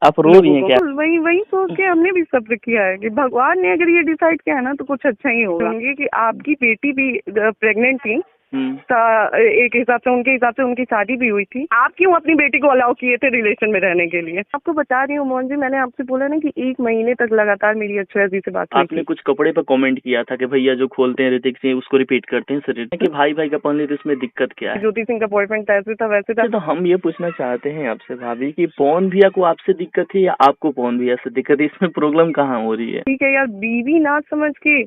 आप रो रही हैं क्या? वही वही सोच के हमने भी सब्र किया है कि भगवान ने अगर ये डिसाइड किया है ना तो कुछ अच्छा ही होगा। कि आपकी बेटी भी प्रेग्नेंट थी, एक हिसाब से उनकी शादी भी हुई थी। आप क्यों अपनी बेटी को अलाउ किए थे रिलेशन में रहने के लिए? आपको बता रही हूँ मोहन जी, मैंने आपसे बोला ना कि 1 महीने तक लगातार मेरी अक्षरा जी से बात हुई आपने कुछ कपड़े पर कमेंट किया था कि भैया जो खोलते हैं ऋतिक सिंह उसको रिपीट करते हैं सर कि भाई भाई का पॉन, तो इसमें दिक्कत क्या है? ज्योति सिंह का बॉयफ्रेंड ऐसे था वैसे था। तो हम ये पूछना चाहते हैं आपसे भाभी कि पवन भैया को आपसे दिक्कत है या आपको पवन भैया से दिक्कत है? इसमें प्रॉब्लम कहाँ हो रही है? ठीक है यार, बीवी ना समझ के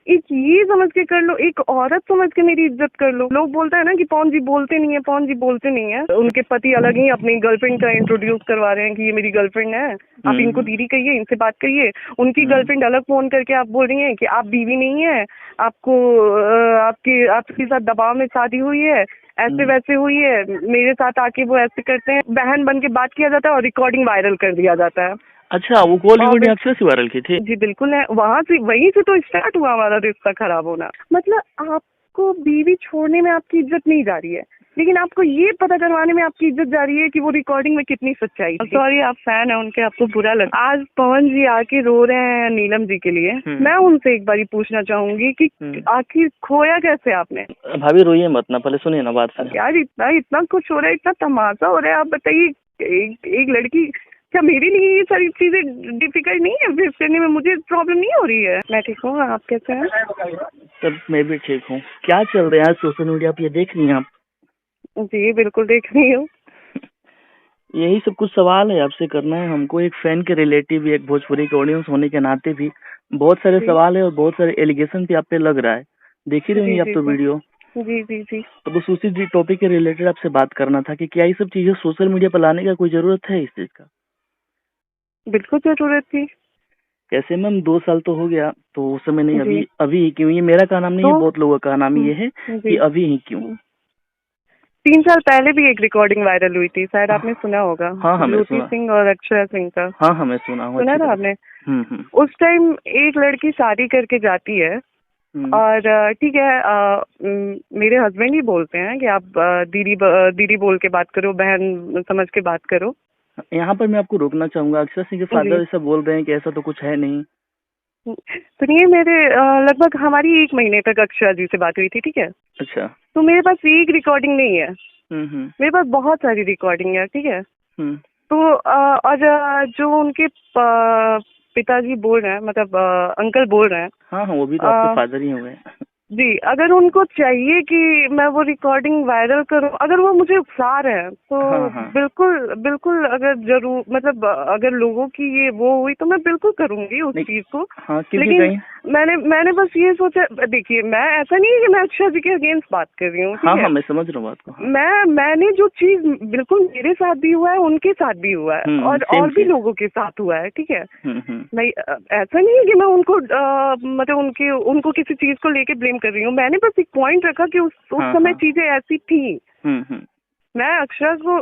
एक ये समझ के कर लो, एक औरत समझ के मेरी इज्जत कर लो। लोग बोलते हैं ना कि पवन जी बोलते नहीं है, पवन जी बोलते नहीं है। उनके पति अलग ही अपनी गर्लफ्रेंड का इंट्रोड्यूस करवा रहे हैं कि ये मेरी गर्लफ्रेंड है, आप इनको दीदी कहिए, इनसे बात करिए। उनकी गर्लफ्रेंड अलग फोन करके आप बोल रही हैं कि आप बीवी नहीं है, आपको आपके साथ दबाव में शादी हुई है, ऐसे वैसे हुई है, मेरे साथ आके वो ऐसे करते हैं। बहन बन के बात किया जाता है और रिकॉर्डिंग वायरल कर दिया जाता है। अच्छा, वो कॉल रिकॉर्डिंग अक्षरा से वायरल की थी? जी बिल्कुल है, वहाँ से वहीं से तो स्टार्ट हुआ हमारा रिश्ता खराब होना। मतलब आपको बीवी छोड़ने में आपकी इज्जत नहीं जा रही है, लेकिन आपको ये पता करवाने में आपकी इज्जत जा रही है कि वो रिकॉर्डिंग में कितनी सच्चाई थी। सॉरी, आप फैन है उनके, आपको बुरा लगा। आज पवन जी आके रो रहे हैं नीलम जी के लिए। मैं उनसे एक बारी पूछना चाहूंगी कि आखिर खोया कैसे आपने? भाभी रोइए मत ना, पहले सुनिए ना बात। यार इतना कुछ हो रहा है, इतना तमाशा हो रहा है। आप बताइए, एक लड़की, क्या मेरे लिए ये सारी चीजें डिफिकल्ट नहीं है फेस करने में? मुझे प्रॉब्लम नहीं हो रही है। मैं ठीक हूँ, आप कैसे हैं? तब मैं भी ठीक हूँ। क्या चल रहा है सोशल मीडिया पे, ये देख रही हैं आप? जी बिल्कुल देख रही हूँ। यही सब कुछ सवाल है आपसे करना है हमको, एक फैन के रिलेटिव, एक भोजपुरी के ऑडियंस होने के नाते भी बहुत सारे सवाल है और बहुत सारे एलिगेशन भी आप पे लग रहा है। देख ही रही आप तो वीडियो। जी जी जी। तो बस उसी टॉपिक के रिलेटेड आपसे बात करना था कि क्या ये सब चीजें सोशल मीडिया पर लाने का कोई जरूरत है इस चीज का? बिल्कुल जरूरत थी। कैसे मैम, 2 साल तो हो गया, तो उस समय नहीं, अभी अभी क्यों? ये मेरा का नाम नहीं है, बहुत लोगों का नाम ये है कि अभी ही क्यों? 3 साल पहले भी एक रिकॉर्डिंग वायरल हुई थी, शायद आपने सुना होगा। हाँ, ज्योति सिंह और अक्षरा सिंह का। हाँ, मैं सुना था आपने? उस टाइम एक लड़की शादी करके जाती है और ठीक है, मेरे हस्बैंड ही बोलते हैं कि आप दीदी बोल के बात करो, बहन समझ के बात करो। यहाँ पर मैं आपको रोकना चाहूंगा, अक्षरा सिंह के फादर ऐसा बोल रहे हैं कि ऐसा तो कुछ है नहीं। सुनिए, मेरे लगभग हमारी 1 महीने तक अक्षरा जी से बात हुई थी, ठीक है? अच्छा। तो मेरे पास एक रिकॉर्डिंग नहीं है, मेरे पास बहुत सारी रिकॉर्डिंग है, ठीक है? तो और जो उनके पिताजी बोल रहे हैं, मतलब अंकल बोल रहे हैं। हाँ, वो भी तो आपके फादर ही हुए। जी, अगर उनको चाहिए कि मैं वो रिकॉर्डिंग वायरल करूं, अगर वो मुझे उकसा रहे हैं तो बिल्कुल बिल्कुल, अगर जरूर, मतलब अगर लोगों की ये वो हुई तो मैं बिल्कुल करूंगी उस चीज को। लेकिन मैंने बस ये सोचा, देखिए मैं ऐसा नहीं है कि मैं अक्षरा जी के अगेंस्ट बात कर रही हूँ। हाँ, मैं समझ रहा हूँ बात को। मैंने जो चीज, बिल्कुल मेरे साथ भी हुआ है, उनके साथ भी हुआ है और भी लोगों के साथ हुआ है, ठीक है? मैं ऐसा नहीं है कि मैं उनको मतलब उनको किसी चीज को लेके ब्लेम कर रही हूँ। मैंने बस एक पॉइंट रखा कि उस समय चीजें ऐसी थी। मैं अक्षरा को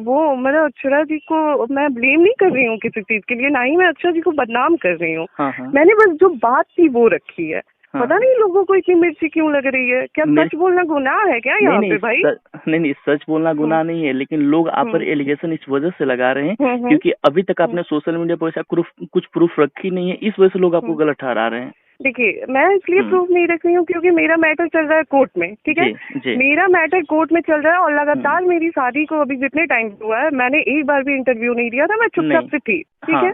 वो मतलब अक्षरा जी को मैं ब्लेम नहीं कर रही हूँ किसी चीज के लिए, ना ही मैं अक्षरा जी को बदनाम कर रही हूँ। मैंने बस जो बात थी वो रखी है। पता नहीं लोगों को इतनी मिर्ची क्यों लग रही है। क्या सच बोलना गुनाह है क्या यहाँ पे भाई? नहीं, सच बोलना गुनाह नहीं है, लेकिन लोग आप पर एलिगेशन इस वजह से लगा रहे हैं क्योंकि अभी तक आपने सोशल मीडिया पर ऐसा कुछ प्रूफ रखी नहीं है, इस वजह से लोग आपको गलत ठहरा रहे हैं। देखिए, मैं इसलिए प्रूफ नहीं रख रही हूँ क्योंकि मेरा मैटर चल रहा है कोर्ट में, ठीक है? मेरा मैटर कोर्ट में चल रहा है और लगातार मेरी शादी को अभी जितने टाइम हुआ है, मैंने एक बार भी इंटरव्यू नहीं दिया था। मैं चुपचाप से थी, ठीक है?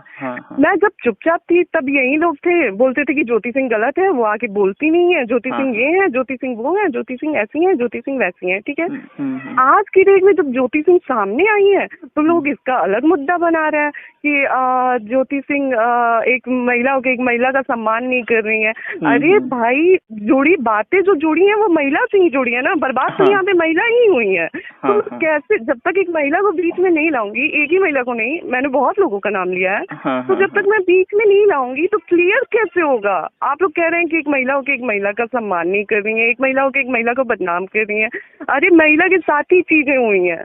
मैं जब चुपचाप थी तब यही लोग थे, बोलते थे कि ज्योति सिंह गलत है, वो आके बोलती नहीं है, ज्योति सिंह ये है, ज्योति सिंह वो है, ज्योति सिंह ऐसी है, ज्योति सिंह वैसी है, ठीक है? आज की डेट में जब ज्योति सिंह सामने आई है तो लोग इसका अलग मुद्दा बना रहे हैं कि ज्योति सिंह एक महिला का सम्मान नहीं कर रही है। अरे भाई, बातें जो जुड़ी हैं वो महिला से ही जुड़ी है ना, बर्बाद तो यहाँ पे महिला ही हुई है। तो कैसे, जब तक एक महिला को बीच में नहीं लाऊंगी, एक ही महिला को नहीं, मैंने बहुत लोगों का नाम लिया है, तो जब तक मैं बीच में नहीं लाऊंगी तो क्लियर कैसे होगा? आप लोग कह रहे हैं कि एक महिला होकर एक महिला का सम्मान नहीं कर रही है, एक महिला होकर एक महिला को बदनाम कर रही है। अरे महिला के साथ ही चीजें हुई है।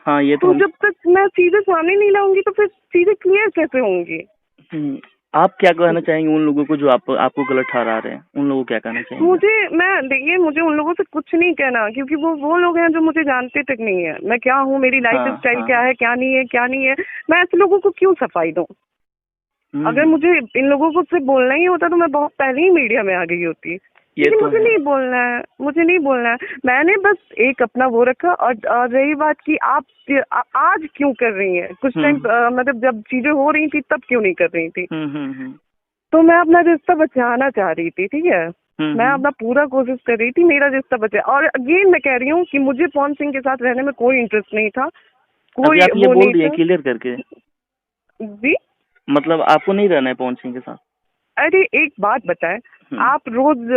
ये तो जब तक मैं चीजें सामने नहीं लाऊंगी तो फिर चीजें क्लियर कैसे होंगी? आप क्या कहना चाहेंगे उन लोगों को जो आपको गलत ठहरा रहे हैं? उन लोगों को क्या कहना चाहेंगे? देखिए मुझे उन लोगों से कुछ नहीं कहना, क्योंकि वो लोग हैं जो मुझे जानते तक नहीं है, मैं क्या हूँ, मेरी लाइफ स्टाइल क्या है, क्या नहीं है, क्या नहीं है। मैं ऐसे लोगों को क्यों सफाई दूं? अगर मुझे इन लोगों को सिर्फ बोलना ही होता तो मैं बहुत पहले ही मीडिया में आ गई होती। लेकिन मुझे नहीं बोलना है, मुझे नहीं बोलना है। मैंने बस एक अपना वो रखा। और रही बात कि आप आज क्यों कर रही हैं, कुछ टाइम मतलब जब चीजें हो रही थी तब क्यों नहीं कर रही थी? तो मैं अपना रिश्ता बचाना चाह रही थी, ठीक है। मैं अपना पूरा कोशिश कर रही थी मेरा रिश्ता बचे। और अगेन मैं कह रही हूँ कि मुझे पवन सिंह के साथ रहने में कोई इंटरेस्ट नहीं था, कोई आप ये वो बोल नहीं था। क्लियर करके जी, मतलब आपको नहीं रहना है पवन सिंह के साथ? अरे एक बात बताएं, आप रोज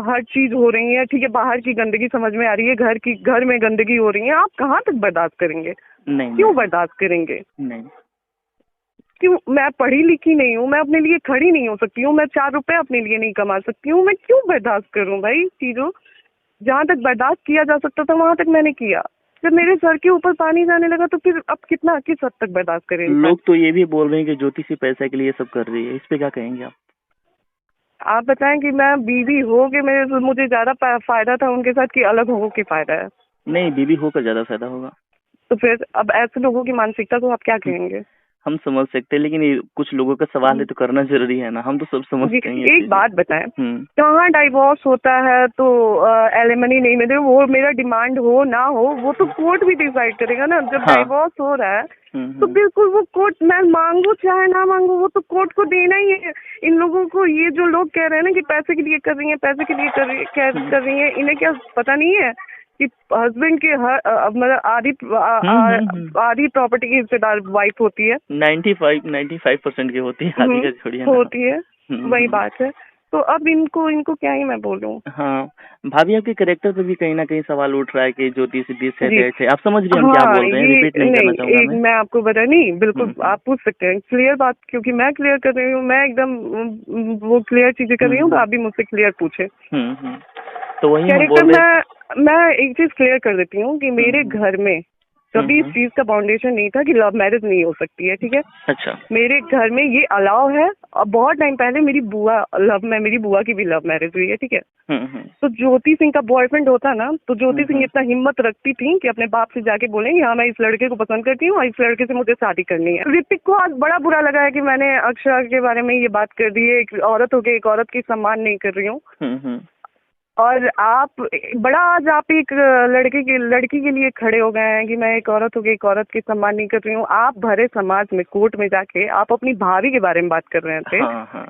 हर चीज हो रही है, ठीक है, बाहर की गंदगी समझ में आ रही है, घर में गंदगी हो रही है, आप कहाँ तक बर्दाश्त करेंगे? नहीं, क्यों बर्दाश्त करेंगे? नहीं, क्यों? मैं पढ़ी लिखी नहीं हूँ, मैं अपने लिए खड़ी नहीं हो सकती हूँ, मैं 4 रुपए अपने लिए नहीं कमा सकती हूँ, मैं क्यों बर्दाश्त करूँ भाई चीजों? जहाँ तक बर्दाश्त किया जा सकता था वहां तक मैंने किया। जब मेरे सर के ऊपर पानी जाने लगा तो फिर अब किस हद तक बर्दाश्त करें? लोग तो ये भी बोल रहे हैं कि ज्योति सिर्फ पैसे के लिए सब कर रही है, इस पे क्या कहेंगे आप? आप बताएं कि मैं बीवी हो के मुझे ज्यादा फायदा था उनके साथ कि अलग हो के फायदा है? नहीं, बीवी होकर ज्यादा फायदा होगा। तो फिर अब ऐसे लोगों की मानसिकता को आप क्या कहेंगे? हम समझ सकते हैं, लेकिन कुछ लोगों का सवाल है तो करना जरूरी है ना, हम तो सब समझते हैं। एक बात बताएं, कहाँ डाइवोर्स होता है तो एलिमनी नहीं मिले, वो मेरा डिमांड हो ना हो वो तो कोर्ट भी डिसाइड करेगा ना। जब डाइवोर्स हो रहा है तो बिल्कुल वो कोर्ट, मैं मांगू चाहे ना मांगू, वो तो कोर्ट को देना ही है। इन लोगों को, ये जो लोग कह रहे हैं ना कि पैसे के लिए कर रही है, पैसे के लिए कर रही है, इन्हें क्या पता नहीं है कि हस्बैंड के मतलब आधी प्रॉपर्टी की हिस्सेदार वाइफ होती है। 95% की होती है, आधी का छोड़िए ना। होती है, वही बात है। तो अब इनको क्या ही मैं बोलूं। हाँ, भाभी आपके कैरेक्टर पे भी कहीं ना कहीं सवाल उठ रहा है कि ज्योति सिद्धि से आप समझ रहे हैं हम क्या बोल रहे हैं, रिपीट नहीं करना चाहूंगा मैं आपको बता नहीं, बिल्कुल आप पूछ सकते हैं क्लियर बात, क्योंकि मैं क्लियर कर रही हूँ, मैं एकदम वो क्लियर चीजें कर रही हूँ, तो आप भी मुझसे क्लियर पूछे। तो वही कैरेक्टर मैं एक चीज क्लियर कर देती हूँ कि मेरे घर में कभी इस चीज का फाउंडेशन नहीं था कि लव मैरिज नहीं हो सकती है, ठीक है। अच्छा। मेरे घर में ये अलाउ है। और बहुत टाइम पहले मेरी बुआ की भी लव मैरिज हुई है, ठीक है। तो ज्योति सिंह का बॉयफ्रेंड होता ना, तो ज्योति सिंह इतना हिम्मत रखती थी कि अपने बाप से जाके बोलेंगे हाँ मैं इस लड़के को पसंद करती हूँ और इस लड़के से मुझे शादी करनी है। ऋतिक को आज बड़ा बुरा लगा है कि मैंने अक्षरा के बारे में ये बात कर दी है। एक औरत होकर एक औरत की सम्मान नहीं कर रही हूँ। और आप एक लड़की के लिए खड़े हो गए हैं कि मैं एक औरत होकर एक औरत की सम्मान नहीं कर रही हूँ। आप भरे समाज में कोर्ट में जाके आप अपनी भाभी के बारे में बात कर रहे थे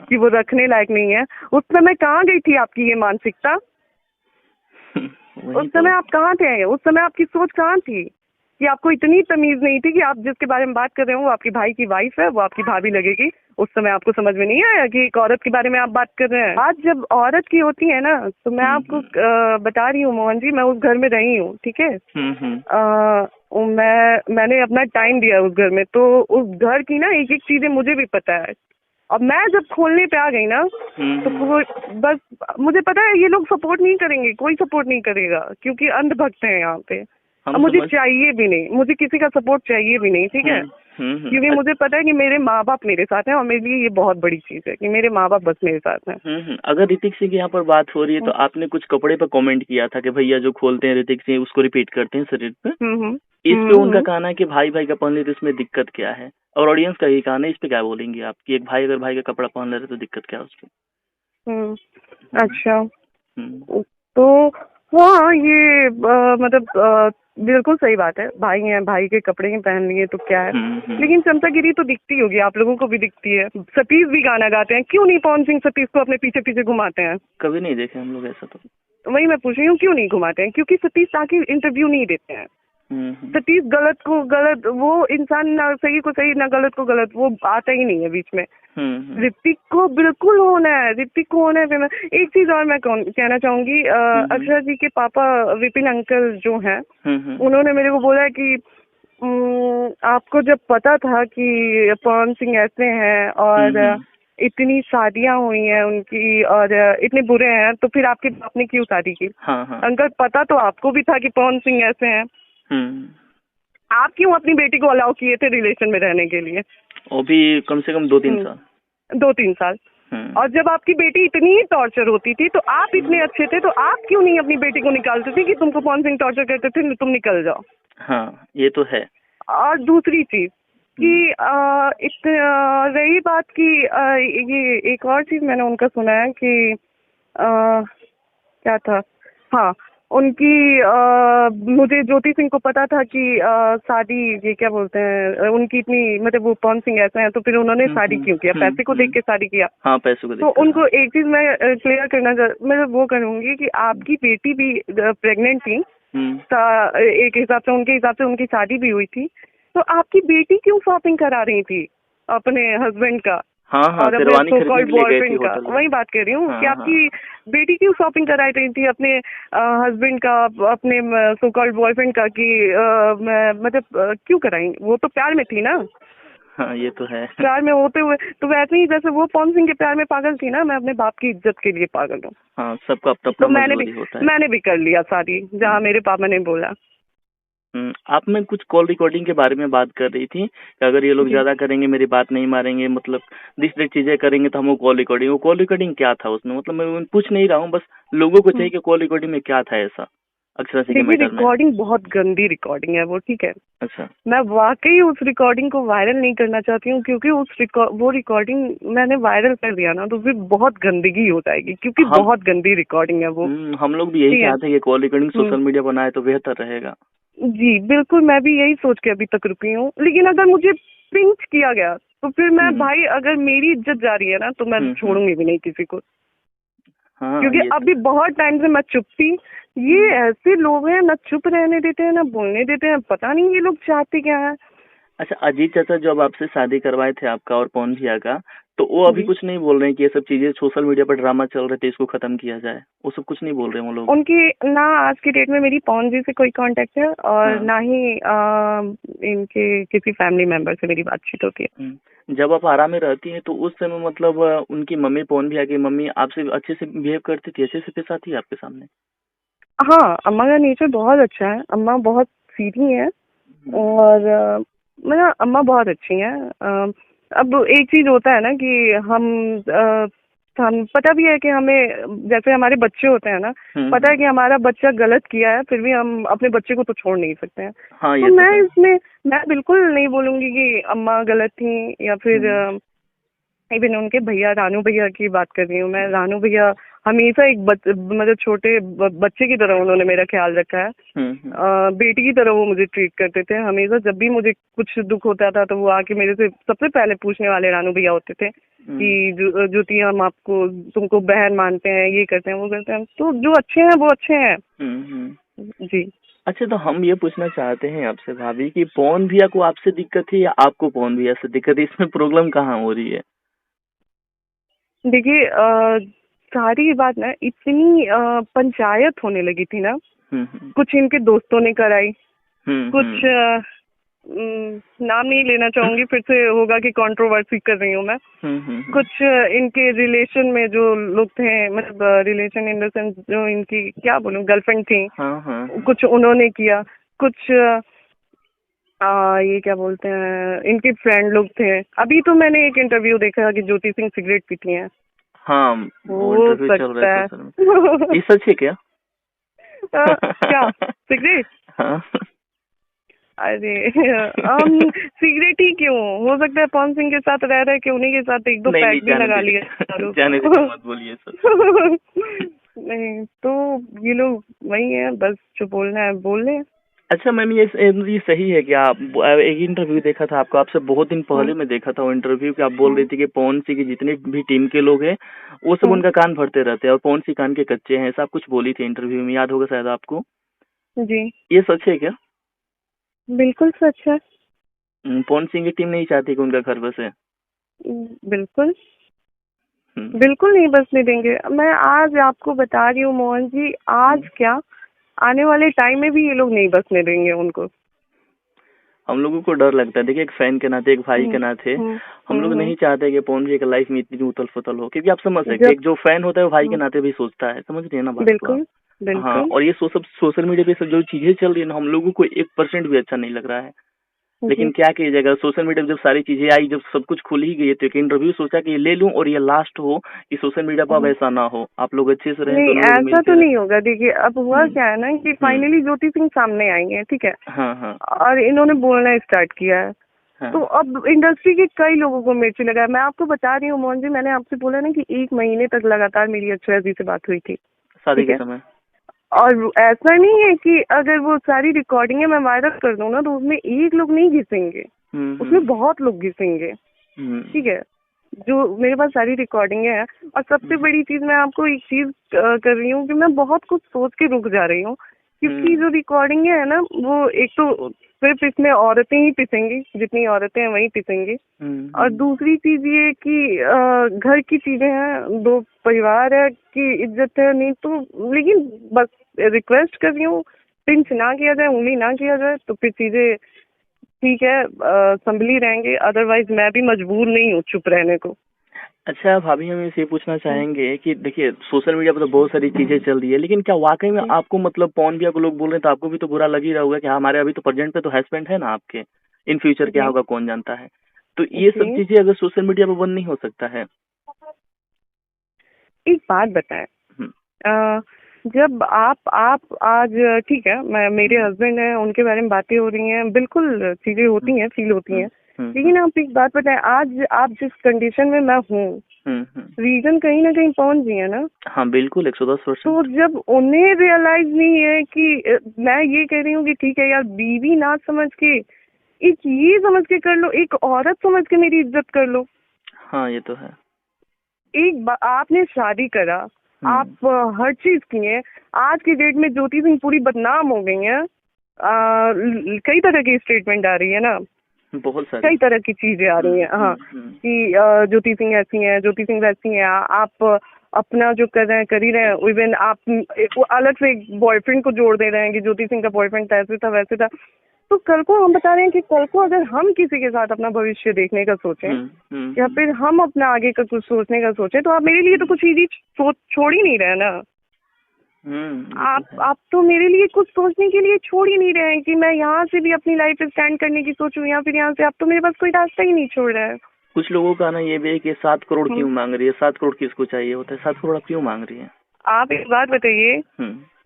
कि वो रखने लायक नहीं है। उस समय कहाँ गई थी आपकी ये मानसिकता? उस समय आप कहाँ थे? उस समय आपकी सोच कहाँ थी कि आपको इतनी तमीज नहीं थी कि आप जिसके बारे में बात कर रहे हो वो आपकी भाई की वाइफ है, वो आपकी भाभी लगेगी। उस समय आपको समझ में नहीं आया कि एक औरत के बारे में आप बात कर रहे हैं। आज जब औरत की होती है ना, तो मैं आपको बता रही हूँ मोहन जी, मैं उस घर में रही हूँ, ठीक है। मैंने अपना टाइम दिया उस घर में, तो उस घर की ना एक एक चीजें मुझे भी पता है। अब मैं जब खोलने पे आ गई ना, तो बस मुझे पता है ये लोग सपोर्ट नहीं करेंगे, कोई सपोर्ट नहीं करेगा, क्योंकि अंधभक्त हैं यहाँ पे। अब मुझे चाहिए भी नहीं, मुझे किसी का सपोर्ट चाहिए भी नहीं, ठीक है। क्योंकि मुझे पता है कि मेरे माँ बाप मेरे साथ हैं और मेरे लिए ये बहुत बड़ी चीज है कि मेरे माँ बाप बस मेरे साथ हैं। अगर ऋतिक सिंह यहाँ पर बात हो रही है तो आपने कुछ कपड़े पर कमेंट किया था कि भैया जो खोलते हैं ऋतिक सिंह उसको रिपीट करते हैं शरीर पे। इस पे उनका कहना है कि भाई का पहन ले तो इसमें दिक्कत क्या है, और ऑडियंस का यही कहना है। इस पे क्या बोलेंगे आप कि एक भाई अगर भाई का कपड़ा पहन ले रहे तो दिक्कत क्या है उसको? अच्छा, तो हाँ ये मतलब बिल्कुल सही बात है। भाई हैं, भाई के कपड़े ही पहन लिए तो क्या है। लेकिन चमचागिरी तो दिखती होगी, आप लोगों को भी दिखती है। सतीश भी गाना गाते हैं, क्यों नहीं पवन सिंह सतीश को अपने पीछे पीछे घुमाते हैं? कभी नहीं देखे हम लोग ऐसा। तो वही मैं पूछ रही हूँ, क्यों नहीं घुमाते हैं? क्योंकि सतीश ताकि इंटरव्यू नहीं देते हैं। सतीश गलत को गलत, वो इंसान ना सही को सही ना गलत को गलत, वो आता ही नहीं है बीच में। ऋतिक को बिल्कुल होना है, ऋतिक को होना है। एक चीज और मैं कहना चाहूंगी, अक्षरा जी के पापा विपिन अंकल जो हैं, उन्होंने मेरे को बोला है कि आपको जब पता था कि पवन सिंह ऐसे हैं और इतनी शादियां हुई हैं उनकी और इतने बुरे हैं, तो फिर आपके बाप ने क्यों शादी की? अंकल पता तो आपको भी था कि पवन सिंह ऐसे हैं, आप क्यों अपनी बेटी को अलाउ किए थे रिलेशन में रहने के लिए? वो भी कम से कम 2-3 साल। 2-3 साल। और जब आपकी बेटी इतनी ही टॉर्चर होती थी तो आप इतने अच्छे थे तो आप क्यों नहीं अपनी बेटी को निकालते थे कि तुमको पवन सिंह टॉर्चर करते थे, तुम निकल जाओ। हाँ, ये तो है। और दूसरी चीज कि रही बात की ये एक और चीज मैंने उनका सुना है कि क्या था, हाँ उनकी मुझे ज्योति सिंह को पता था कि शादी, ये क्या बोलते हैं, उनकी इतनी मतलब वो पवन सिंह ऐसा है तो फिर उन्होंने शादी क्यों किया, पैसे को देख के शादी किया। हाँ, पैसे को देख तो उनको एक चीज मैं क्लियर करना मैं वो करूंगी कि आपकी बेटी भी प्रेग्नेंट थी, एक हिसाब से उनकी शादी भी हुई थी, तो आपकी बेटी क्यों शॉपिंग करा रही थी अपने हस्बैंड का और अपने सो कॉल्ड बॉयफ्रेंड का, वही बात कर रही हूँ कि आपकी बेटी क्यों शॉपिंग करा रही थी अपने हस्बैंड का, अपने सो कॉल्ड बॉयफ्रेंड का, कि मतलब क्यों कराई, वो तो प्यार में थी ना। हाँ, ये तो है। प्यार में होते हुए तो वैसे ही जैसे वो पवन सिंह के प्यार में पागल थी ना, मैं अपने बाप की इज्जत के लिए पागल हूँ। हाँ, सबका अपना तो मैंने भी कर लिया शादी जहाँ मेरे पापा ने बोला। आप में कुछ कॉल रिकॉर्डिंग के बारे में बात कर रही थी कि अगर ये लोग ज्यादा करेंगे, मेरी बात नहीं मारेंगे, मतलब दूसरी चीजें करेंगे तो हम कॉल रिकॉर्डिंग, वो कॉल रिकॉर्डिंग क्या था उसमें, मतलब मैं पूछ नहीं रहा हूँ, बस लोगों को चाहिए कि कॉल रिकॉर्डिंग में क्या था ऐसा अक्षरा के मैटर में। रिकॉर्डिंग बहुत गंदी रिकॉर्डिंग है वो, ठीक है। अच्छा। मैं वाकई उस रिकॉर्डिंग को वायरल नहीं करना चाहती हूँ क्योंकि वो रिकॉर्डिंग मैंने वायरल कर दिया ना तो फिर बहुत गंदगी हो जाएगी क्योंकि बहुत गंदी रिकॉर्डिंग है वो। हम लोग भी यही चाहते हैं कि कॉल रिकॉर्डिंग सोशल मीडिया बनाए तो बेहतर रहेगा। जी बिल्कुल, मैं भी यही सोच के अभी तक रुकी हूँ, लेकिन अगर मुझे पिंच किया गया तो फिर मैं भाई, अगर मेरी इज्जत जा रही है ना तो मैं छोड़ूंगी भी नहीं किसी को। क्योंकि अभी बहुत टाइम से मैं चुप थी, ये ऐसे लोग हैं ना चुप रहने देते हैं ना बोलने देते हैं, पता नहीं ये लोग चाहते क्या है। अच्छा, अजीत चाचा जब आपसे शादी करवाए थे आपका और पवन भैया का, तो वो अभी कुछ नहीं बोल रहे हैं कि ये सब चीजें सोशल मीडिया पर ड्रामा चल रहे थे इसको खत्म किया जाए, वो सब कुछ नहीं बोल रहे हैं वो लोग? उनकी ना आज की डेट में मेरी पवन जी से कोई कांटेक्ट है और ना ही इनके किसी फैमिली मेंबर से मेरी बातचीत होती है। जब आप आराम में रहती हैं तो उस समय मतलब उनकी मम्मी, पवन भैया की मम्मी आपसे अच्छे से बिहेव करती थी, अच्छे से पेश आती है आपके सामने? हाँ, अम्मा का नेचर बहुत अच्छा है, अम्मा बहुत सीधी है और मतलब अम्मा बहुत अच्छी हैं। अब एक चीज होता है ना कि हम पता भी है कि हमें, जैसे हमारे बच्चे होते हैं ना, पता है कि हमारा बच्चा गलत किया है, फिर भी हम अपने बच्चे को तो छोड़ नहीं सकते हैं। हाँ, तो मैं बिल्कुल नहीं बोलूंगी कि अम्मा गलत थी या फिर इवन उनके भैया, रानू भैया की बात कर रही हूँ मैं। रानू भैया हमेशा एक मतलब छोटे बच्चे की तरह उन्होंने मेरा ख्याल रखा है। बेटी की तरह वो मुझे ट्रीट करते थे हमेशा। जब भी मुझे कुछ दुख होता था तो वो आके मेरे से सबसे पहले पूछने वाले रानू भैया होते थे कि ज्योति हम आपको, तुमको बहन मानते हैं, ये करते हैं वो करते हैं। तो जो अच्छे हैं वो अच्छे हैं। जी। अच्छा, तो हम ये पूछना चाहते हैं आपसे भाभी कि पवन भैया को आपसे दिक्कत है या आपको पवन भैया से दिक्कत है, इसमें प्रॉब्लम कहाँ हो रही है? देखिए सारी बात ना इतनी पंचायत होने लगी थी ना, कुछ इनके दोस्तों ने कराई, कुछ नाम नहीं लेना चाहूंगी, फिर से होगा कि कंट्रोवर्सी कर रही हूँ मैं। कुछ इनके रिलेशन में जो लोग थे, मतलब रिलेशन इन द सेंस जो इनकी क्या बोलूं गर्लफ्रेंड थी, कुछ उन्होंने किया, कुछ ये क्या बोलते हैं इनके फ्रेंड लोग थे। अभी तो मैंने एक इंटरव्यू देखा कि ज्योति सिंह सिगरेट पीती हैं। हाँ, हो सकता है। ये सच है क्या? क्या सिगरेट? हाँ। अरे हम सिगरेट ही क्यों, हो सकता है पवन सिंह के साथ रह रहे कि उन्हीं के साथ एक दो पैक भी लगा लिया। जाने दीजिए, मत बोलिए सर। नहीं तो ये लोग वही है, बस जो बोलना है बोल रहे हैं। अच्छा मैम, ये सही है कि आप एक इंटरव्यू देखा था आपको, आपसे बहुत दिन पहले मैं देखा था वो इंटरव्यू कि आप बोल रही थी कि पवन सिंह के जितने भी टीम के लोग हैं वो सब उनका कान भरते रहते हैं और पवन सिंह कान के कच्चे हैं, ऐसा कुछ बोली थी इंटरव्यू में, याद होगा शायद आपको। जी। ये सच है क्या? बिल्कुल सच है। पवन सिंह की टीम नहीं चाहती कि उनका घर बसे? बिल्कुल बिल्कुल नहीं बसने देंगे। मैं आज आपको बता रही हूँ मोहन जी, आज क्या आने वाले टाइम में भी ये लोग नहीं बसने देंगे उनको। हम लोगों को डर लगता है, देखिए एक फैन के नाते, एक भाई के नाते हम लोग नहीं चाहते कि पवन जी की लाइफ में इतनी उथल पुथल हो, क्योंकि आप समझ सकते हैं एक जो फैन होता है वो भाई के नाते भी सोचता है, समझ रही है ना बात? बिल्कुल बिल्कुल। हाँ, और ये सोशल मीडिया पे सब जो चीजें चल रही है ना, हम लोगों को 1% भी अच्छा नहीं लग रहा है। लेकिन क्या किया जाएगा, सोशल मीडिया पे जब सारी चीजें आई, जब सब कुछ खुल ही गई, तो एक इंटरव्यू सोचा कि ये ले लूं और ये लास्ट हो, कि सोशल मीडिया पर अब ऐसा ना हो, आप लोग अच्छे से रहें, नहीं दोनों लोग ऐसा तो मिलकर। नहीं होगा। देखिए अब हुआ क्या है ना कि फाइनली ज्योति सिंह सामने आई है, ठीक है। हाँ हाँ और इन्होंने बोलना स्टार्ट किया है। हाँ। तो अब इंडस्ट्री के कई लोगों को मिर्ची लगा है। मैं आपको बता रही हूँ मोहन जी, मैंने आपसे बोला ना कि 1 महीने तक लगातार मेरी अक्षरा जी से बात हुई थी, शादी ठीक के है। समय। और ऐसा नहीं है कि अगर वो सारी रिकॉर्डिंगें मैं वायरल कर दूं ना तो उसमें एक लोग नहीं घिसेंगे, उसमें बहुत लोग घिसेंगे, ठीक है। जो मेरे पास सारी रिकॉर्डिंगें हैं। और सबसे बड़ी चीज मैं आपको एक चीज कर रही हूँ कि मैं बहुत कुछ सोच के रुक जा रही हूँ, क्योंकि जो रिकॉर्डिंगें है ना वो एक तो सिर्फ इसमें औरतें ही पिसेंगी, जितनी औरतें हैं वही पिसेंगी। और दूसरी चीज ये कि घर की चीजें हैं, 2 परिवार है कि इज्जत है नहीं तो, लेकिन बस रिक्वेस्ट कर रही हूँ पिंच ना किया जाए, उंगली ना किया जाए, तो फिर चीजें ठीक है संभली रहेंगे। अदरवाइज मैं भी मजबूर नहीं हूँ चुप रहने को। अच्छा भाभी, हम इसे पूछना चाहेंगे कि देखिए सोशल मीडिया पर तो बहुत सारी चीजें चल रही है, लेकिन क्या वाकई में आपको मतलब पवन भैया को लोग बोल रहे हैं तो आपको भी तो बुरा लग ही रहा होगा कि हमारे अभी तो प्रेजेंट पे तो हस्बैंड है ना आपके, इन फ्यूचर क्या होगा कौन जानता है। तो ये सब चीजें अगर सोशल मीडिया पर बंद नहीं हो सकता है। एक बात बताएं, जब आप आज ठीक है, मैं मेरे हस्बैंड हैं, उनके बारे में बातें हो रही हैं, बिल्कुल चीजें होती हैं, फील होती हैं, लेकिन आप एक बात बताएं, आज आप जिस कंडीशन में मैं हूँ, रीजन कहीं ना कहीं पहुंच गई है ना। हाँ बिल्कुल 110%। तो जब उन्हें रियलाइज नहीं है कि मैं ये कह रही हूँ कि ठीक है यार, बीवी ना समझ के, एक ये समझ के कर लो, एक औरत समझ के मेरी इज्जत कर लो। हाँ ये तो है। आपने शादी करा, आप हर चीज किए। आज की डेट में ज्योति सिंह पूरी बदनाम हो गई हैं। कई तरह की स्टेटमेंट आ रही है ना, बहुत सारी कई तरह की चीजें आ रही हैं। हाँ कि ज्योति सिंह ऐसी हैं, ज्योति सिंह वैसी हैं। आप अपना जो कर रहे हैं कर ही रहे हैं। इवन आप अलग से एक बॉयफ्रेंड को जोड़ दे रहे हैं कि ज्योति सिंह का बॉयफ्रेंड ऐसे था वैसे था। तो कल को हम बता रहे हैं कि कल को अगर हम किसी के साथ अपना भविष्य देखने का सोचें या फिर हम अपना आगे का कुछ सोचने का सोचें, तो आप मेरे लिए तो कुछ चीज छोड़ ही नहीं रहे ना। आप तो मेरे लिए कुछ सोचने के लिए छोड़ ही नहीं रहे हैं कि मैं यहाँ से भी अपनी लाइफ स्टैंड करने की सोचूं या फिर यहाँ से। आप तो मेरे पास कोई रास्ता ही नहीं छोड़ रहा है। कुछ लोगों का ना ये भी है कि 7 करोड़ क्यों मांग रही है, 7 करोड़ किसको चाहिए होता है, 7 करोड़ आप क्यों मांग रही है। आप एक बात बताइए,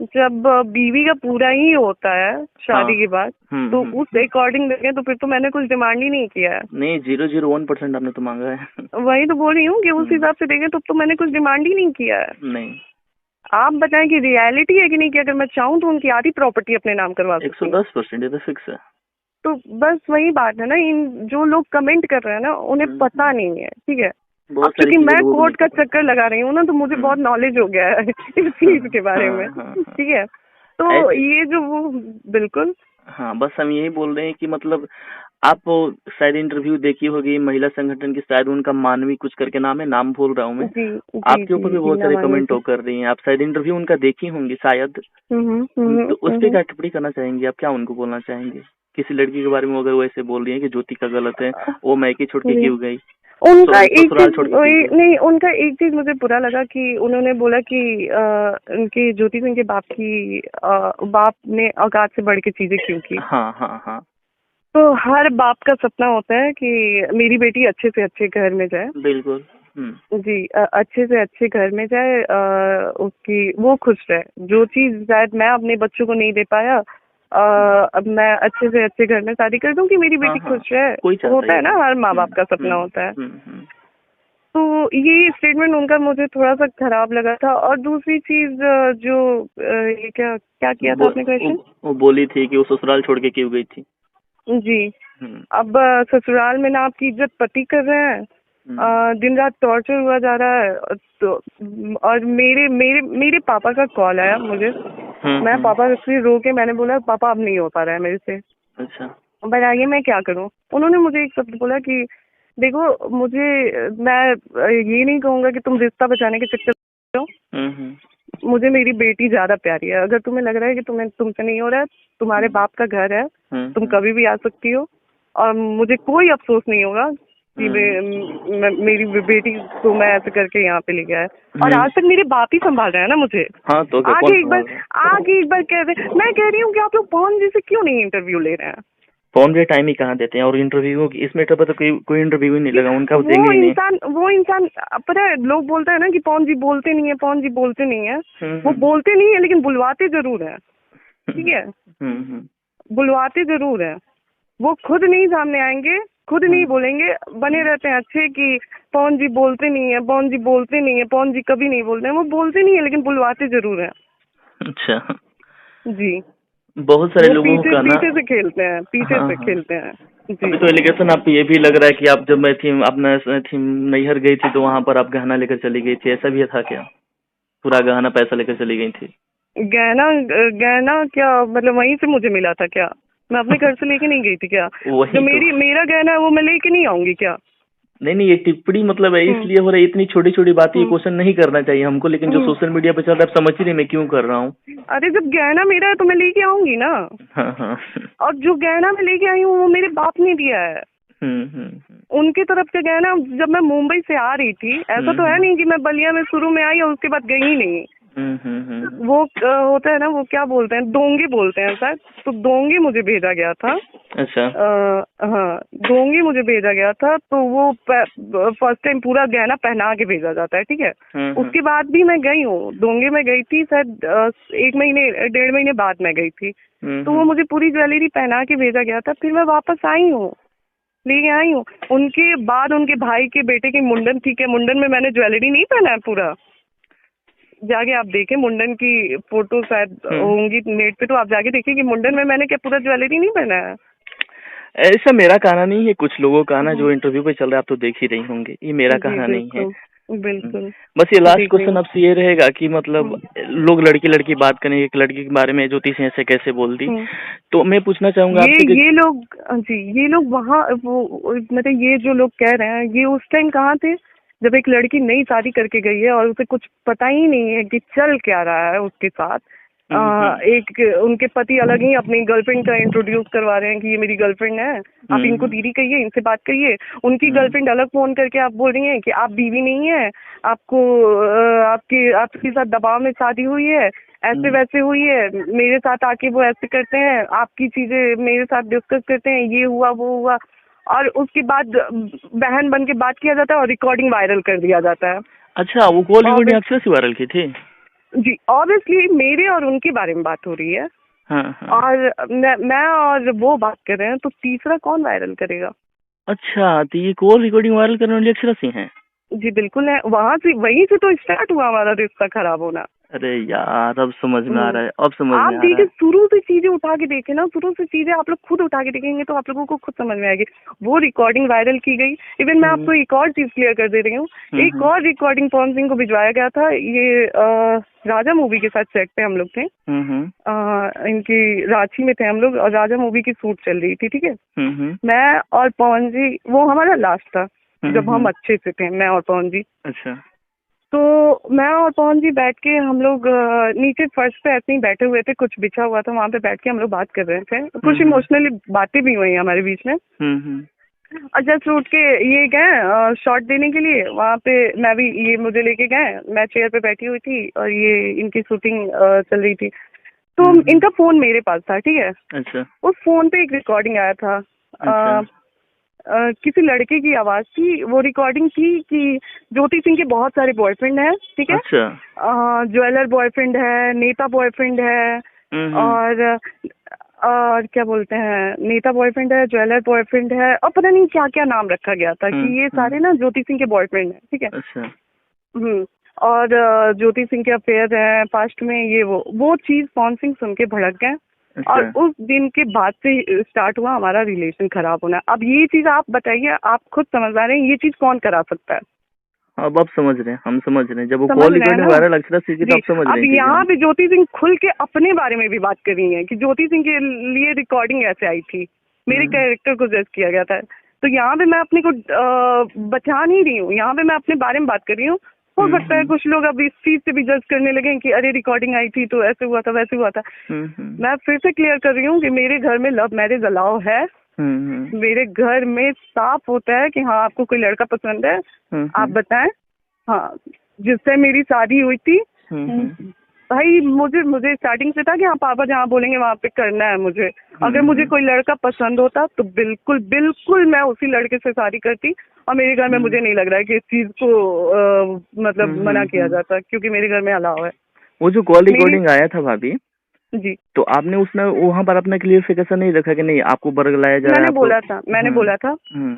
जब बीवी का पूरा ही होता है शादी के बाद, तो उस अकॉर्डिंग देखें तो फिर तो मैंने कुछ डिमांड ही नहीं किया है। नहीं 001% आपने तो मांगा है। वही तो बोल रही हूँ कि उस हिसाब से देखें तो मैंने कुछ डिमांड ही नहीं किया है। नहीं, आप बताएं कि रियलिटी है कि नहीं, कि अगर मैं चाहूँ तो उनकी आधी प्रॉपर्टी अपने नाम करवा सकती हूँ। 110% ये तो फिक्स है। तो बस वही बात है ना, इन जो लोग कमेंट कर रहे हैं ना उन्हें पता नहीं है, ठीक है। अब क्योंकि मैं कोर्ट का चक्कर लगा रही हूँ ना, तो मुझे बहुत नॉलेज हो गया है इस चीज के बारे में, ठीक है। तो ये जो वो बिल्कुल, हाँ बस हम यही बोल रहे हैं कि मतलब आप शायद इंटरव्यू देखी होगी महिला संगठन की, शायद उनका मानवी कुछ करके नाम है, नाम भूल रहा हूँ मैं। आपके ऊपर भी बहुत सारे कमेंट कर रही हैं, आप शायद इंटरव्यू उनका देखी होंगी शायद। तो उस पर क्या टिप्पणी करना चाहेंगी आप, क्या उनको बोलना चाहेंगे किसी लड़की के बारे में अगर वो ऐसे बोल रही है कि ज्योति का गलत है, वो मैके छोड़ के क्यों गई। उनका एक चीज नहीं, उनका एक चीज मुझे बुरा लगा कि उन्होंने बोला कि उनके ज्योति सिंह के बाप ने औकात से बढ़ के चीजें क्यों की। हाँ। तो हर बाप का सपना होता है कि मेरी बेटी अच्छे से अच्छे घर में जाए। बिल्कुल जी, अच्छे से अच्छे घर में जाए, उसकी वो खुश रहे। जो चीज शायद मैं अपने बच्चों को नहीं दे पाया, अब मैं अच्छे से अच्छे घर में शादी कर दूं कि मेरी बेटी खुश रहे। होता है ना, हर माँ बाप का सपना होता है। तो ये स्टेटमेंट उनका मुझे थोड़ा सा खराब लगा था। और दूसरी चीज जो ये क्या किया था आपने क्वेश्चन, वो बोली थी कि वो ससुराल छोड़ के क्यों गई थी। जी, अब ससुराल में ना आपकी इज्जत पति कर रहे हैं, दिन रात टॉर्चर हुआ जा रहा है। तो और मेरे पापा का कॉल आया मुझे। मैं पापा से रो के मैंने बोला पापा अब नहीं हो पा रहा है मेरे से। अच्छा, बताइए मैं क्या करूं। उन्होंने मुझे एक शब्द बोला कि देखो मैं ये नहीं कहूंगा कि तुम रिश्ता बचाने के चक्कर में हो। मुझे मेरी बेटी ज्यादा प्यारी है। अगर तुम्हें लग रहा है कि तुमसे नहीं हो रहा है, तुम्हारे बाप का घर है, तुम कभी भी आ सकती हो और मुझे कोई अफसोस नहीं होगा कि मेरी बेटी को मैं ऐसे करके यहाँ पे ले गया है। और आज तक मेरे बाप ही संभाल रहे हैं ना मुझे। हाँ, तो आगे एक बार कह रहे, मैं कह रही हूँ कि आप लोग पवन जी से क्यों नहीं इंटरव्यू ले रहे हैं। फोन पे टाइम ही कहाँ देते हैं, और इंटरव्यू इस मैटर पर तो कोई इंटरव्यू ही नहीं लगा उनका। वो इंसान पता है, लोग बोलते हैं ना कि पवन जी बोलते नहीं है, पवन जी बोलते नहीं है। वो बोलते नहीं है लेकिन बुलवाते जरूर है, ठीक है। बुलवाते जरूर है, वो खुद नहीं सामने आएंगे, खुद नहीं बोलेंगे, बने रहते हैं अच्छे कि पवन जी बोलते नहीं है, पवन जी बोलते नहीं है, पवन जी कभी नहीं बोलते हैं। वो बोलते नहीं है लेकिन बुलवाते जरूर है। अच्छा जी, बहुत सारे लोगों का ना पीछे से खेलते हैं, पीछे से खेलते हैं। अभी तो एलिगेशन आप ये भी लग रहा है कि आप जब मैं थी अपना थी नैहर गई थी तो वहाँ पर आप गहना लेकर चली गई थी, ऐसा भी था क्या? पूरा गहना पैसा लेकर चली गई थी? गहना क्या मतलब वहीं से मुझे मिला था क्या? मैं अपने घर से लेके नहीं गई थी क्या? जो मेरा गहना है वो मैं लेके नहीं आऊंगी क्या? नहीं, ये टिप्पणी मतलब है इसलिए हो रहा है, इतनी छोटी छोटी बातें ये क्वेश्चन नहीं करना चाहिए हमको, लेकिन जो सोशल मीडिया पे चल रहा है आप समझ ही नहीं मैं क्यों कर रहा हूँ। अरे जब गहना मेरा है तो मैं लेके आऊंगी ना। हाँ। और जो गहना मैं लेके आई हूँ वो मेरे बाप ने दिया है। उनके तरफ से गहना, जब मैं मुंबई से आ रही थी, ऐसा तो है नहीं कि मैं बलिया में शुरू में आई और उसके बाद गई ही नहीं। वो होता है ना, वो क्या बोलते हैं, डोंगी बोलते हैं शायद, तो डोंगी मुझे भेजा गया था। अच्छा। हाँ, डोंगी मुझे भेजा गया था, तो वो फर्स्ट टाइम पूरा गहना पहना के भेजा जाता है, ठीक है। उसके बाद भी मैं गई हूँ, डोंगे में गई थी शायद 1 महीने बाद मैं गई थी, तो वो मुझे पूरी ज्वेलरी पहना के भेजा गया था। फिर मैं वापस आई हूँ, लेके आई हूँ। उनके बाद उनके भाई के बेटे की मुंडन थी, क्या मुंडन में मैंने ज्वेलरी नहीं पहना है पूरा? जाके आप देखें, मुंडन की फोटो शायद होंगी नेट पे, तो आप जाके देखिए कि मुंडन में मैंने क्या पूरा ज्वेलरी नहीं पहना है। ऐसा मेरा कहना नहीं है, कुछ लोगों का ना जो इंटरव्यू पे चल रहा है आप तो देख ही रही होंगे, ये मेरा कहना नहीं है। बिल्कुल। बस ये लास्ट क्वेश्चन आपसे ये रहेगा कि मतलब लोग लड़की बात करेंगे, एक लड़की के बारे में ज्योति सिंह ऐसे कैसे बोल दी, तो मैं पूछना चाहूंगा आपसे कि ये लोग वहाँ वो मतलब ये जो लोग कह रहे हैं, ये उस टाइम कहाँ थे जब एक लड़की नई शादी करके गई है और उसे कुछ पता ही नहीं है कि चल क्या रहा है उसके साथ। एक उनके पति अलग ही अपनी गर्लफ्रेंड का इंट्रोड्यूस करवा रहे हैं कि ये मेरी गर्लफ्रेंड है, आप इनको दीदी कहिए, इनसे बात करिए। उनकी गर्लफ्रेंड अलग फोन करके आप बोल रही हैं कि आप बीवी नहीं है, आपको आपके साथ दबाव में शादी हुई है, ऐसे वैसे हुई है, मेरे साथ आके वो ऐसे करते हैं, आपकी चीजें मेरे साथ डिस्कस करते हैं, ये हुआ वो हुआ, और उसके बाद बहन बन के बात किया जाता है और रिकॉर्डिंग वायरल कर दिया जाता है। अच्छा, वो कॉल रिकॉर्डिंग अक्षर से वायरल की थी? जी, ऑब्वियसली मेरे और उनके बारे में बात हो रही है। हाँ। और मैं और वो बात कर रहे हैं, तो तीसरा कौन वायरल करेगा? अच्छा, तो ये कॉल रिकॉर्डिंग वायरल करने वाली अक्षरा सिंह है? जी बिल्कुल है, वहीं से तो स्टार्ट हुआ हमारा रिश्ता खराब होना। अरे यार, अब समझ में आ रहा है, अब समझ में आ रहा है। आप देखिए, शुरू से चीजें उठा के देखे ना, शुरू से चीजें आप लोग खुद उठा के देखेंगे तो आप लोगों को खुद समझ में आएगी। वो रिकॉर्डिंग वायरल की गई। इवन मैं आपको एक और चीज क्लियर कर दे रही हूँ, एक और रिकॉर्डिंग पवन सिंह को भिजवाया गया था। ये राजा मूवी के साथ सेट पे हम लोग थे, इनकी रांची में थे हम लोग, और राजा मूवी की शूट चल रही थी, ठीक है। मैं और पवन जी, वो हमारा लास्ट था जब हम अच्छे से थे, मैं और पवन जी। अच्छा। तो मैं और पवन जी बैठ के, हम लोग नीचे फर्श पे ऐसे ही बैठे हुए थे, कुछ बिछा हुआ था, वहाँ पे बैठ के हम लोग बात कर रहे थे। कुछ इमोशनली बातें भी हुई हमारे बीच में। और जस्ट उठ के ये गए शॉट देने के लिए, वहाँ पे मैं भी, ये मुझे लेके गए, मैं चेयर पे बैठी हुई थी और ये इनकी शूटिंग चल रही थी, तो इनका फोन मेरे पास था, ठीक है। अच्छा। उस फोन पे एक रिकॉर्डिंग आया था। अच्छा। किसी लड़के की आवाज थी, वो रिकॉर्डिंग थी कि ज्योति सिंह के बहुत सारे बॉयफ्रेंड हैं, ठीक है। अच्छा। ज्वेलर बॉयफ्रेंड है, नेता बॉयफ्रेंड है, और क्या बोलते हैं, नेता बॉयफ्रेंड है, ज्वेलर बॉयफ्रेंड है, और पता नहीं क्या क्या नाम रखा गया था कि ये सारे ना ज्योति सिंह के बॉयफ्रेंड हैं, ठीक है। अच्छा। और ज्योति सिंह के अफेयर है पास्ट में, ये वो चीज पवन सिंह सुन के भड़क गए। अच्छा। और उस दिन के बाद से स्टार्ट हुआ हमारा रिलेशन खराब होना। अब ये चीज आप बताइए, आप खुद समझदार हैं, ये चीज कौन करा सकता है? अब आप समझ रहे हैं, हम समझ रहे हैं, जब वो call recording viral Akshara Singh की, तो आप समझ रहे हैं। अब यहाँ पे ज्योति सिंह खुल के अपने बारे में भी बात कर रही है कि ज्योति सिंह के लिए रिकॉर्डिंग ऐसे आई थी, मेरे कैरेक्टर को जज किया गया था। तो यहाँ पे मैं अपने को बचा नहीं रही हूँ, यहाँ पे मैं अपने बारे में बात कर रही हूँ। हो सकता है कुछ लोग अब इस चीज से भी जज करने लगे कि अरे रिकॉर्डिंग आई थी तो ऐसे हुआ था वैसे हुआ था। मैं फिर से क्लियर कर रही हूँ कि मेरे घर में लव मैरिज अलाउ है। मेरे घर में साफ होता है कि हाँ, आपको कोई लड़का पसंद है, आप बताएं। हाँ, जिससे मेरी शादी हुई थी, भाई मुझे स्टार्टिंग से था कि हाँ पापा जहाँ बोलेंगे वहाँ पे करना है मुझे। अगर मुझे कोई लड़का पसंद होता तो बिल्कुल बिल्कुल मैं उसी लड़के से शादी करती, और मेरे घर में मुझे नहीं लग रहा है कि इस चीज को मतलब मना किया जाता, क्योंकि मेरे घर में अलाउ है। वो जो कॉल रिकॉर्डिंग आया था भाभी जी, तो आपने उसमें वहाँ पर अपना क्लियरिफिकेशन नहीं रखा कि नहीं आपको बरगलाया जा रहा है? मैंने बोला था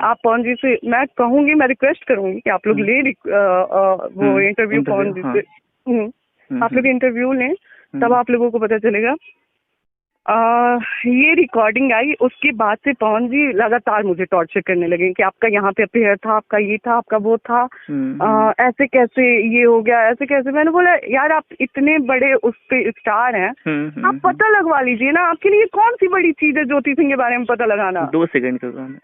आप पवन जी से, मैं कहूंगी, मैं रिक्वेस्ट करूंगी कि आप लोग ले वो इंटरव्यू पवन जी से, आप लोग इंटरव्यू लें, तब आप लोगों को पता चलेगा। ये रिकॉर्डिंग आई, उसके बाद से पवन जी लगातार मुझे टॉर्चर करने लगे कि आपका यहाँ पे अफेयर था, आपका ये था, आपका वो था, ऐसे कैसे ये हो गया, ऐसे कैसे। मैंने बोला यार आप इतने बड़े उस पे स्टार हैं, आप पता लगवा लीजिए ना, आपके लिए कौन सी बड़ी चीज है ज्योति सिंह के बारे में पता लगाना। 2 सेकंड का काम है,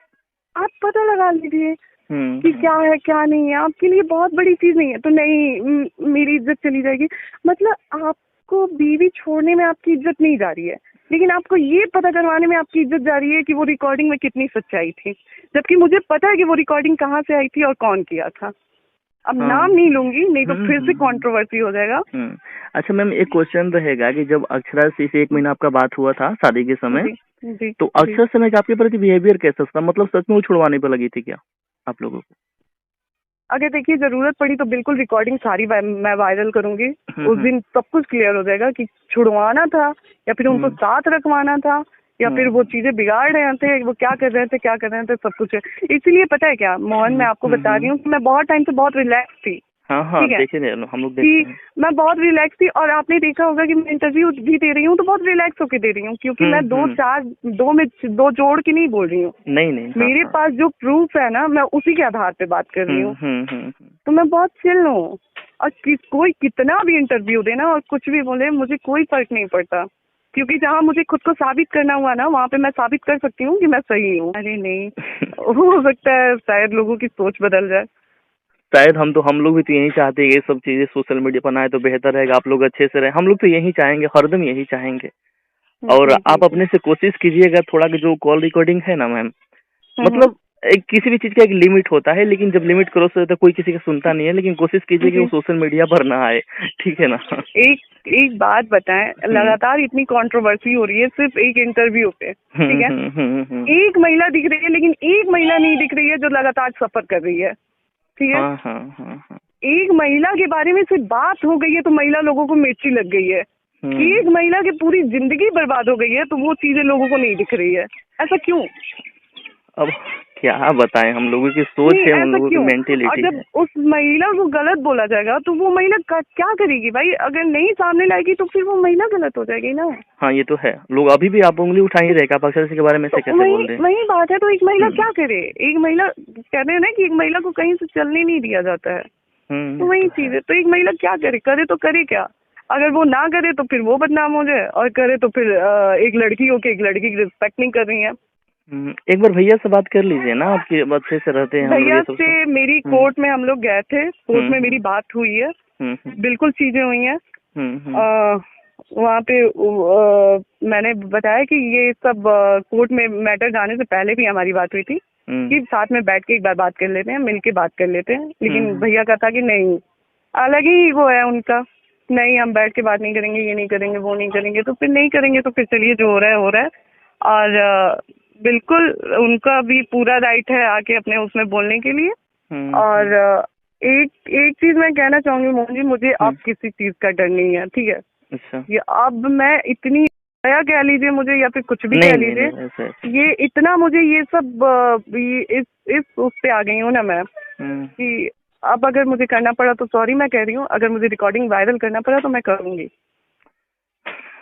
आप पता लगा लीजिए कि क्या है क्या नहीं है, आपके लिए बहुत बड़ी चीज नहीं है। तो नहीं, मेरी इज्जत चली जाएगी। मतलब आपको बीवी छोड़ने में आपकी इज्जत नहीं जा रही है, लेकिन आपको ये पता करवाने में आपकी इज्जत जा रही है कि वो रिकॉर्डिंग में कितनी सच्चाई थी, जबकि मुझे पता है कि वो रिकॉर्डिंग कहाँ से आई थी और कौन किया था। अब नाम नहीं लूंगी, नहीं तो फिर से कंट्रोवर्सी हो जाएगा। अच्छा मैम, एक क्वेश्चन रहेगा कि जब अक्षरा से 1 महीना आपका बात हुआ था शादी के समय, जी, तो अक्षरा समय का आपके प्रति बिहेवियर कैसा था? मतलब सच में वो छुड़वाने पर लगी थी क्या आप लोगों को? अगर देखिए जरूरत पड़ी तो बिल्कुल रिकॉर्डिंग सारी मैं वायरल करूंगी। उस दिन सब कुछ क्लियर हो जाएगा कि छुड़वाना था या फिर उनको साथ रखवाना था या फिर वो चीजें बिगाड़ रहे थे, वो क्या कर रहे थे, सब कुछ है। इसीलिए पता है क्या मोहन, मैं आपको बता रही हूँ कि मैं बहुत टाइम से बहुत रिलैक्स थी। हाँ, देखे हम लोग देखते हैं। मैं बहुत रिलैक्स थी, और आपने देखा होगा कि मैं इंटरव्यू भी दे रही हूँ तो बहुत रिलैक्स होकर दे रही हूँ, क्योंकि मैं दो जोड़ के नहीं बोल रही हूँ। नहीं, मेरे पास जो प्रूफ है ना, मैं उसी के आधार पे बात कर रही हूँ। तो मैं बहुत चिल हूँ, और कोई कितना भी इंटरव्यू देना और कुछ भी बोले, मुझे कोई फर्क नहीं पड़ता, क्योंकि जहाँ मुझे खुद को साबित करना हुआ ना, वहाँ पे मैं साबित कर सकती हूँ कि मैं सही हूँ। अरे नहीं, हो सकता है शायद लोगों की सोच बदल जाए। शायद हम लोग भी तो यही चाहते हैं, ये सब चीजें सोशल मीडिया पर आए तो बेहतर रहेगा, आप लोग अच्छे से रहे। हम लोग तो यही चाहेंगे, हरदम यही चाहेंगे। और आप अपने से कोशिश कीजिएगा थोड़ा कि जो कॉल रिकॉर्डिंग है ना मैम, मतलब एक किसी भी चीज का एक लिमिट होता है, लेकिन जब लिमिट क्रॉस होता है कोई किसी का सुनता नहीं है, लेकिन कोशिश कीजिए कि वो सोशल मीडिया पर ना आए, ठीक है ना? एक बात बताएं, लगातार इतनी कंट्रोवर्सी हो रही है सिर्फ एक इंटरव्यू पे, ठीक है? एक महिला दिख रही है, लेकिन एक महिला नहीं दिख रही है जो लगातार सफर कर रही है, ठीक है? हाँ। एक महिला के बारे में सिर्फ बात हो गई है तो महिला लोगों को मिर्ची लग गई है। एक महिला की पूरी जिंदगी बर्बाद हो गई है तो वो चीजें लोगों को नहीं दिख रही है। ऐसा क्यों? अब क्या बताएं, हम लोगों की सोच है, हम लोगों की मेंटेलिटी और जब उस महिला को गलत बोला जाएगा तो वो महिला क्या करेगी भाई? अगर नहीं सामने लाएगी तो फिर वो महिला गलत हो जाएगी ना। हाँ ये तो है, लोग अभी भी आप उंगली उठा ही रहेगा, आप अक्षर के बारे में से कैसे बोल रहे हैं? वही बात है, तो एक महिला क्या करे? एक महिला, कहते हैं ना कि एक महिला को कहीं से चलने नहीं दिया जाता है, तो वही चीज है। तो एक महिला क्या करे तो करे क्या? अगर वो ना करे तो फिर वो बदनाम हो जाए, और करे तो फिर एक लड़की हो के एक लड़की की रिस्पेक्ट नहीं कर रही है। एक बार भैया से बात कर लीजिए ना, आपके अच्छे से रहते हैं। भैया से मेरी कोर्ट में हम लोग गए थे, कोर्ट में मेरी बात हुई है, बिल्कुल चीजें हुई हैं। वहाँ पे मैंने बताया कि ये सब कोर्ट में मैटर जाने से पहले भी हमारी बात हुई थी कि साथ में बैठ के एक बार बात कर लेते हैं, मिल के बात कर लेते हैं। लेकिन भैया का था कि नहीं, अलग ही वो है उनका, नहीं हम बैठ के बात नहीं करेंगे, ये नहीं करेंगे, वो नहीं करेंगे। तो फिर नहीं करेंगे तो फिर चलिए, जो हो रहा है हो रहा है। और बिल्कुल उनका भी पूरा राइट है आके अपने उसमें बोलने के लिए। और एक चीज मैं कहना चाहूंगी मोहन जी, मुझे अब किसी चीज का डर नहीं है, ठीक है? अच्छा। ये अब मैं इतनी कह लीजिए मुझे, या फिर कुछ भी कह लीजिए, ये इतना मुझे ये सब इस उस पे आ गई हूँ ना मैं, कि अब अगर मुझे करना पड़ा तो सॉरी मैं कह रही हूँ, अगर मुझे रिकॉर्डिंग वायरल करना पड़ा तो मैं करूंगी।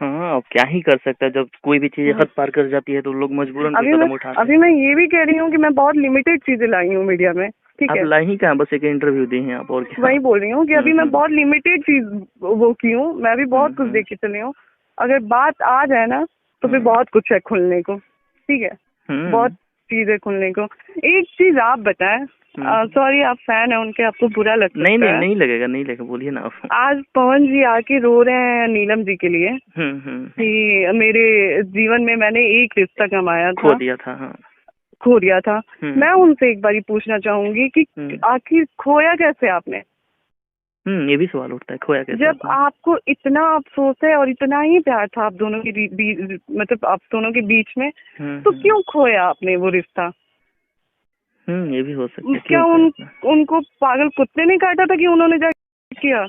हाँ, अब क्या ही कर सकता है, जब कोई भी चीज हद पार कर जाती है तो लोग मजबूरन कदम उठाते हैं। अभी मैं ये भी कह रही हूँ कि मैं बहुत लिमिटेड चीजें लाई हूँ मीडिया में, ठीक है? आप लाई ही कहाँ, बस एक इंटरव्यू दी हैं आप, और क्या? वही बोल रही हूँ कि अभी मैं बहुत लिमिटेड चीज वो की हूँ, मैं भी बहुत कुछ देख के चली हूँ। अगर बात आ जाए ना तो फिर बहुत कुछ है खुलने को, ठीक है? बहुत चीजें खुलने को। एक चीज आप बताएं, सॉरी आप फैन है उनके, आपको बुरा लगता है? नहीं लगेगा, बोलिए ना आप। आज पवन जी आके रो रहे हैं नीलम जी के लिए कि मेरे जीवन में मैंने एक रिश्ता कमाया था, खो दिया था। मैं उनसे एक बारी पूछना चाहूंगी कि आखिर खोया कैसे आपने? ये भी सवाल उठता है, खोया कैसे? जब आपको इतना अफसोस है और इतना ही प्यार था आप दोनों के मतलब आप दोनों के बीच में, तो क्यों खोया आपने वो रिश्ता? ये भी हो सकता है। क्या उनको पागल कुत्ते ने काटा था कि उन्होंने जाके किया?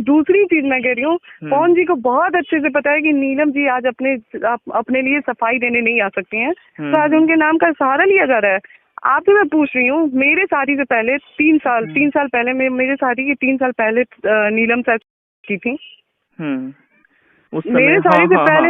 दूसरी चीज मैं कह रही हूँ, पवन जी को बहुत अच्छे से पता है कि नीलम जी आज अपने लिए सफाई देने नहीं आ सकती हैं, तो आज उनके नाम का सहारा लिया जा रहा है। आपसे मैं पूछ रही हूँ, मेरे शादी से पहले 3 साल पहले मेरे शादी के 3 साल पहले नीलम सर की थी। उस समय मेरे शादी से पहले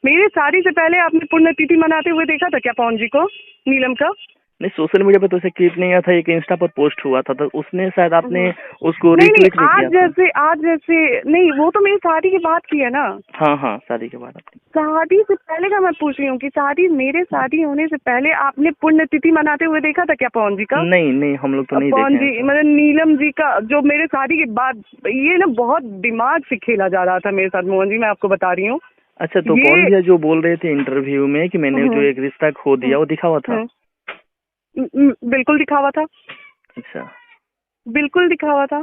मेरे शादी से पहले आपने पुण्यतिथि मनाते हुए देखा था क्या पवन जी को, नीलम का? नहीं, सोशल मीडिया पर तो ऐसे क्लिप नहीं आया था, एक इंस्टा पर पोस्ट हुआ था, तो उसने शायद आपने उसको रीट्वीट नहीं किया। आज जैसे नहीं, वो तो मेरी शादी के बाद की है ना। हाँ, शादी के बाद। शादी से पहले का मैं पूछ रही हूँ कि मेरे शादी होने से पहले आपने पुण्यतिथि मनाते हुए देखा था क्या पवन जी का? नहीं, हम लोग तो नहीं पवन जी मतलब नीलम जी का जो मेरे शादी के बाद, ये ना बहुत दिमाग से खेला जा रहा था मेरे साथ मोहन जी, मैं आपको बता रही हूँ। अच्छा, तो पवन जी जो बोल रहे थे इंटरव्यू में कि मैंने जो एक रिश्ता खो दिया, वो दिखा हुआ था? बिल्कुल दिखा हुआ था। अच्छा, बिल्कुल दिखा हुआ था।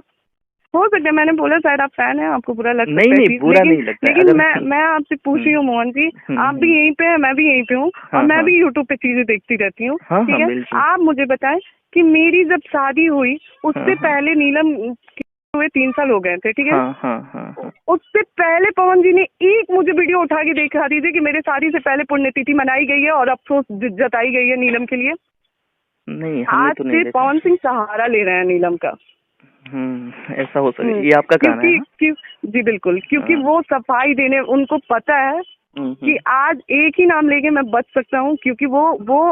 हो सकता है, मैंने बोला शायद आप फैन हैं, आपको बुरा लग सकता है। नहीं, बुरा नहीं लगता। लेकिन मैं आपसे पूछ रही हूँ मोहन जी, आप भी यहीं पे हैं, मैं भी यहीं पे हूँ, और मैं भी यूट्यूब पे चीजें देखती रहती हूँ, ठीक है? आप मुझे बताएं कि मेरी जब शादी हुई उससे पहले नीलम हुए 3 साल हो गए थे, ठीक है? उससे पहले पवन जी ने एक मुझे वीडियो उठा के दिखा दीजिए कि मेरे शादी से पहले पुण्यतिथि मनाई गई है और अफसोस जताई गई है नीलम के लिए। नहीं, आज तो से पवन सिंह सहारा ले रहे हैं नीलम का। ऐसा हो सकता है, ये आपका कहना है? जी बिल्कुल, क्योंकि वो सफाई देने, उनको पता है कि आज एक ही नाम लेके मैं बच सकता हूँ, क्योंकि वो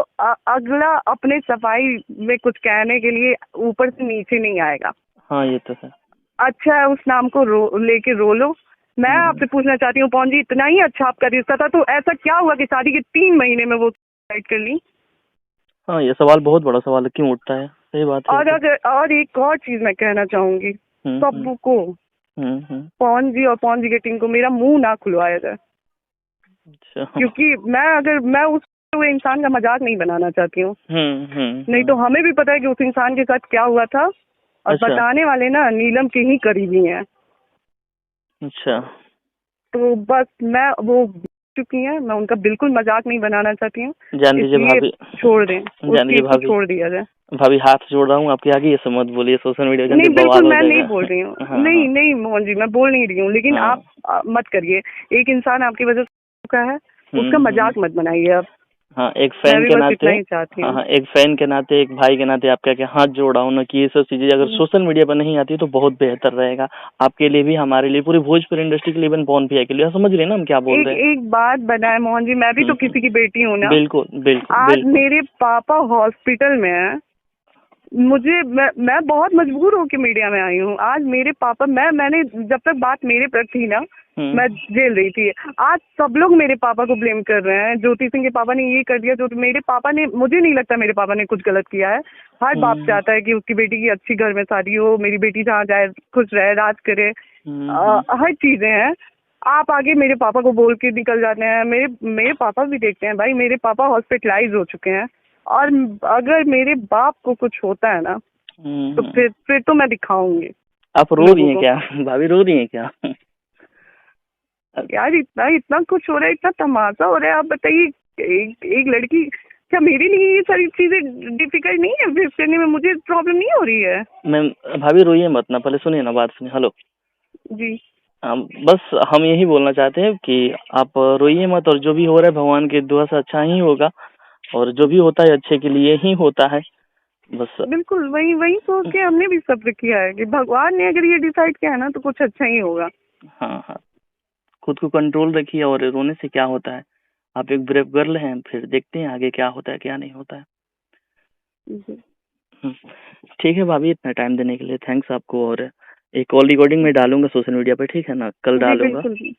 अगला अपने सफाई में कुछ कहने के लिए ऊपर से नीचे नहीं आएगा। हाँ, ये तो है। अच्छा है, उस नाम को लेके रो लो। मैं आपसे पूछना चाहती हूँ पवन जी, इतना ही अच्छा आपका रिश्ता था, तो ऐसा क्या हुआ कि शादी के 3 महीने में वो सुसाइड कर ली? हाँ, ये सवाल बहुत बड़ा सवाल है, क्यों उठता है? सही बात है। और एक और चीज मैं कहना चाहूंगी सबको, पवन जी और पवन जी की टीम को, मेरा मुंह ना खुलवाया जाए। अच्छा। क्योंकि मैं उस इंसान का मजाक नहीं बनाना चाहती हूँ। नहीं तो हमें भी पता है कि उस इंसान के साथ क्या हुआ था, और बताने वाले ना नीलम के ही करीबी हैं। अच्छा, तो बस मैं वो चुकी हैं, मैं उनका बिल्कुल मजाक नहीं बनाना चाहती हूँ। जान दीजिए भाभी, छोड़ दें, जान दीजिए भाभी, छोड़ दिया जाए। भाभी हाथ जोड़ रहा हूँ आपके आगे, ये सब मत बोलिए सोशल मीडिया। नहीं बिल्कुल, मैं नहीं बोल रही हूँ। नहीं मोहन जी, मैं बोल नहीं रही हूँ, लेकिन आप मत करिए। एक इंसान आपकी वजह से का है, उसका मजाक मत बनाइए आप। हाँ, एक फैन के नाते, एक फैन के नाते, एक भाई के नाते आपका क्या हाथ जोड़ा हूँ ना, कि ये सब चीजें अगर सोशल मीडिया पर नहीं आती तो बहुत बेहतर रहेगा आपके लिए भी, हमारे लिए, पूरी भोजपुरी इंडस्ट्री के लिए, इवन पवन भैया के लिए। समझ रहे हैं ना हम क्या बोल रहे हैं? एक बात बनाए मोहन जी, मैं भी तो किसी की बेटी हूँ ना। बिल्कुल। आज मेरे पापा हॉस्पिटल में है, मैं बहुत मजबूर होकर मीडिया में आई हूँ। आज मेरे पापा, मैंने जब तक बात मेरे पर थी ना, मैं झेल रही थी। आज सब लोग मेरे पापा को ब्लेम कर रहे हैं, ज्योति सिंह के पापा ने ये कर दिया, जो मेरे पापा ने, मुझे नहीं लगता मेरे पापा ने कुछ गलत किया है। हर बाप चाहता है कि उसकी बेटी की अच्छी घर में शादी हो, मेरी बेटी जहाँ जाए खुश रहे, राज करे, हर चीजें हैं। आप आगे मेरे पापा को बोल के निकल जाते हैं। मेरे पापा भी देखते हैं भाई, मेरे पापा हॉस्पिटलाइज हो चुके हैं, और अगर मेरे बाप को कुछ होता है ना, तो फिर तो मैं दिखाऊंगी। आप रो रही हैं क्या भाभी? रो रही हैं क्या? यार इतना कुछ हो रहा है, इतना तमाशा हो रहा है। आप बताइए, एक लड़की, क्या मेरे लिए ये सारी चीजें डिफिकल्ट नहीं है फेस करने में? मुझे प्रॉब्लम नहीं हो रही है। मैम भाभी रोइए मत ना, पहले सुनिए ना, बात सुनिए। हेलो जी, बस हम यही बोलना चाहते हैं कि आप रोइए मत, और जो भी हो रहा है भगवान की दुआ से अच्छा ही होगा, और जो भी होता है अच्छे के लिए ही होता है। बस बिल्कुल वही सोच के हमने भी सब्र किया है कि भगवान ने अगर ये डिसाइड किया है ना, तो कुछ अच्छा ही होगा। हाँ, खुद को कंट्रोल रखिए, और रोने से क्या होता है, आप एक ब्रेव गर्ल हैं, फिर देखते हैं आगे क्या होता है क्या नहीं होता है। ठीक है भाभी, इतना टाइम देने के लिए थैंक्स आपको, और एक कॉल रिकॉर्डिंग में डालूंगा सोशल मीडिया पे, ठीक है ना? कल डालूंगा। जी।